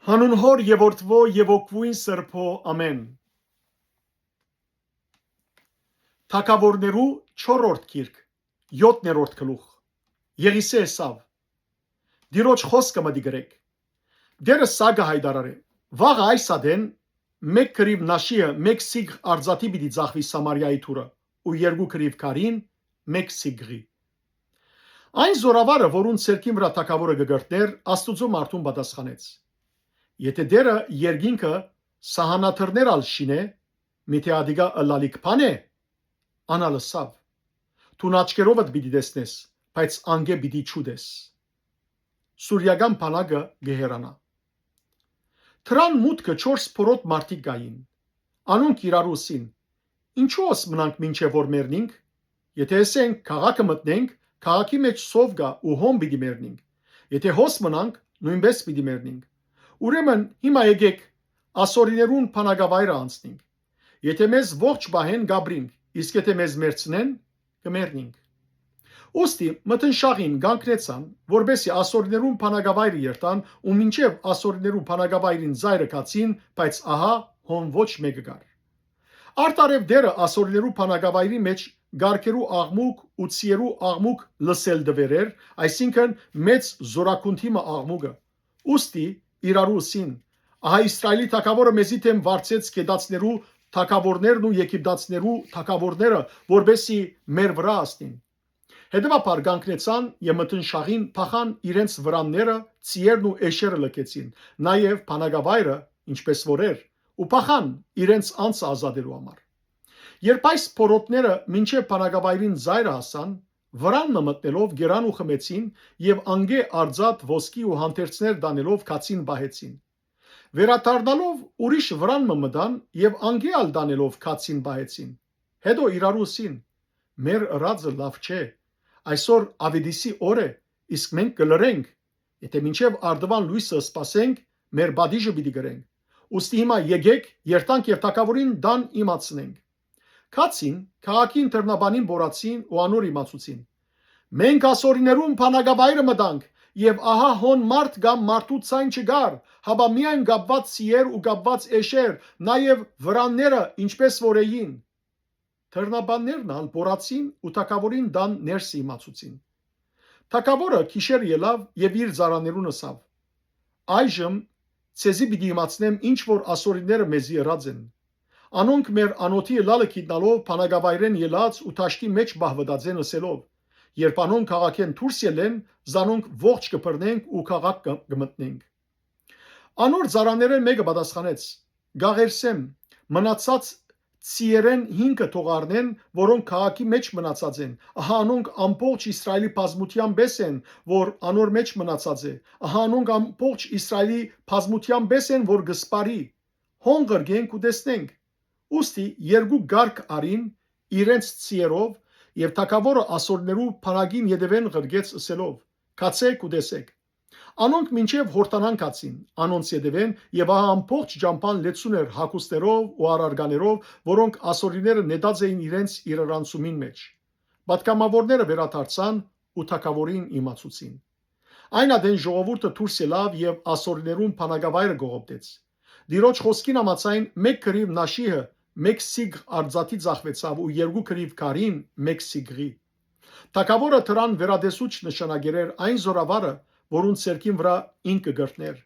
Հանուն Հոր եւ Որդվո եւ Օգվույն Սրբո ամեն։ Թագավորներու 4-րդ գիրք 7-րդ գլուխ Եղիսե Էսավ Դիրոջ խոսքը մտի գրեք Դերը սագը հայդարարե Վաղ այս ադեն մեկ կրիվ նաշիը մեկ սիգ արձատի պիտի ձախվի Սամարիայի թուրը ու երկու կրիվ կարին մեկ սիգրի Այն զորավարը որուն ցերկին վրա թագավորը գգրտներ Աստուծո մարդուն պատասխանեց Եթե դերը երկինքը սահանաթրներ ալ շինե միթե ադիգա ըլալիք փան է անալսավ Դու աչքերովդ պիտի տեսնես բայց անգե պիտի չուդես Սուրյական բանակը գեհերանա Թրան մուտքը 4 փորոտ մարդիկ գային Անոնք իրարուսին Ինչու՞ մնանք մինչև որ մեռնենք Եթե ասենք քաղաքը մտնենք քաղաքի մեջ սով գա ու հոմ պիտի մեռնենք Եթե հոս մնանք նույնպես պիտի մեռնենք Ուրեմն հիմա եկեք ասորիներուն փանագավայրը անցնենք Եթե մեզ ողջ բահեն գաբրինք իսկ եթե մեզ մերցնեն կմեռնենք Ոստի մտնշաղին գանկնեցան որբեսի ասորիներուն փանագավայրը երթան ու մինչև ասորիներու փանագավայրին զայրը կացին բայց ահա հոն ոչ մեկը գար Արտարև դերը ասորիներու փանագավայրի մեջ գարկերու աղմուկ ու ցիերու աղմուկ լսել դվերեր այսինքն մեծ զորակունթիմը աղմուկը Ոստի իրարուսին ահա Իսրայելի թագավորը մեզի թեմ վարձեց կեդացներու թագավորներն ու եգիպտացներու թագավորները որբեսի մեր վրա ասնին Հետևաբար գանկնեցան եւ մտնշաղին փախան իրենց վրանները ցիերն ու էշերը լքեցին նաեւ փանագավայրը ինչպես որ էր ու փախան իրենց անձը ազատելու համար Երբ այս փորոտները մինչև փանագավայրին զայրը հասան վրան մտնելով գերան ու խմեցին եւ անգե արձատ ոսկի ու հանդերձներ դանելով կացին բահեցին Վերադառնալով ուրիշ վրան մտան եւ անգե ալ դանելով կացին բահեցին Հետո իրարուսին մեր ըրածը լավ չէ Այսօր ավիդիսի օր է իսկ մենք կլրենք Եթե մինչև արդվան լույսը սպասենք մեր բադիժը պիտի գրենք Ուստի հիմա եկեք երթանք եւ թագավորին դան իմացնենք Կացին քաղաքին թռնաբանին բորացին ու անոր իմացուցին Մենք ասորիներուն փանագավայրը մտանք եւ ահա հոն մարդ կամ մարդու ցայն չգար հաբա միայն գաբված սիեր ու գաբված էշեր նաեւ վրանները ինչպես որ էին Թռնաբաններն ալ բորացին ու թագավորին դան ներս իմացուցին Թագավորը քիշեր ելավ եւ իր ծառաներուն ասավ Այժմ ցեզի պիտի իմացնեմ ինչ որ ասորիները մեզի ըրած են Անոնք մեր անոթի լալը գիտնալով փանագավայրեն ելած ու տաշտի մեջ բահվդած են ասելով Երբ անոնք քաղաքեն դուրս ելեն զանոնք ողջ կբռնենք ու քաղաք կմտնենք Անոր ծառաներեն մեկը պատասխանեց Գաղերսեմ մնացած Ցիերեն 5 թողարնեն, որոնք քաղաքի մեջ մնացած են։ Ահա անոնք ամբողջ Իսրայելի բազմության պես են, որ անոր մեջ մնացած է։ Ահա անոնք ամբողջ Իսրայելի բազմության պես են, որ գսպարի։ Հոն գրգենք ու տեսնենք։ Ոստի երկու գարկ արին իրենց ցիերով եւ թագավորը ասորներու փանագին յետևեն գրգեց ասելով. Կացեք ու տեսեք։ Անոնք մինչև հորտանան կացին, անոնց յետևեն եւ ահա ամբողջ ջամփան լեցուն էր հակուստերով ու արարկաներով, որոնք ասորիները նետած էին իրենց իրարանցումին մեջ։ Պատգամավորները վերադարձան ու թագավորին իմացուցին։ Այն ադեն ժողովուրդը դուրս ելավ եւ ասորիներուն փանագավայրը գողոպտեց։ Դիրոջ խոսքին համաձայն մեկ կրիվ նաշիհը մեկ սիգ արձատի ծախվեցավ ու երկու կրիվ կարին մեկ սիգրի։ Թագավորը դրան վերադեսուչ նշանագիրեր այն զորավարը որուն ցերկին վրա ինքը գրտներ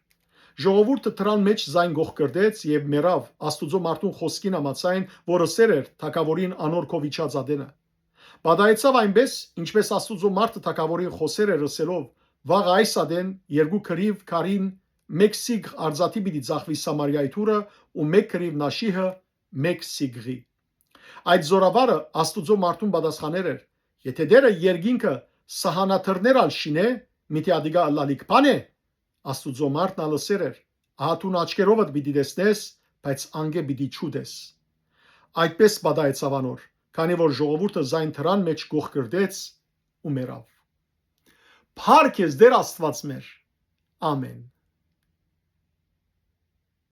Ժողովուրդը դրան մեջ զայն գողկրդեց եւ մերավ Աստուծո մարդուն խոսքին համաձայն որը սեր էր թագավորին անորքով իջած ադենը Բադայեցավ այնպես ինչպես Աստուծո մարդը թագավորին խոսեր էր ասելով վաղ այս ադեն երկու կրիվ կարին մեկ սիգ արձատի պիտի ծախվի Սամարիայի թուրը ու մեկ կրիվ նաշիհը մեկ սիգրի Այդ զորավարը Աստուծո մարդուն պատասխաներ էր Եթե դերը երկինքը սահանաթրներ ալ շինե Միթե ադիգա ըլալիք փան է Աստուծո մարդն ալսեր էր ահա դու աչքերովդ պիտի տեսնես բայց անգե պիտի չուդես Այդպես բադայեցավ անոր քանի որ ժողովուրդը զայն թրան մեջ գողկրդեց ու մեռավ Փառք ես Տեր Աստված մեր ամեն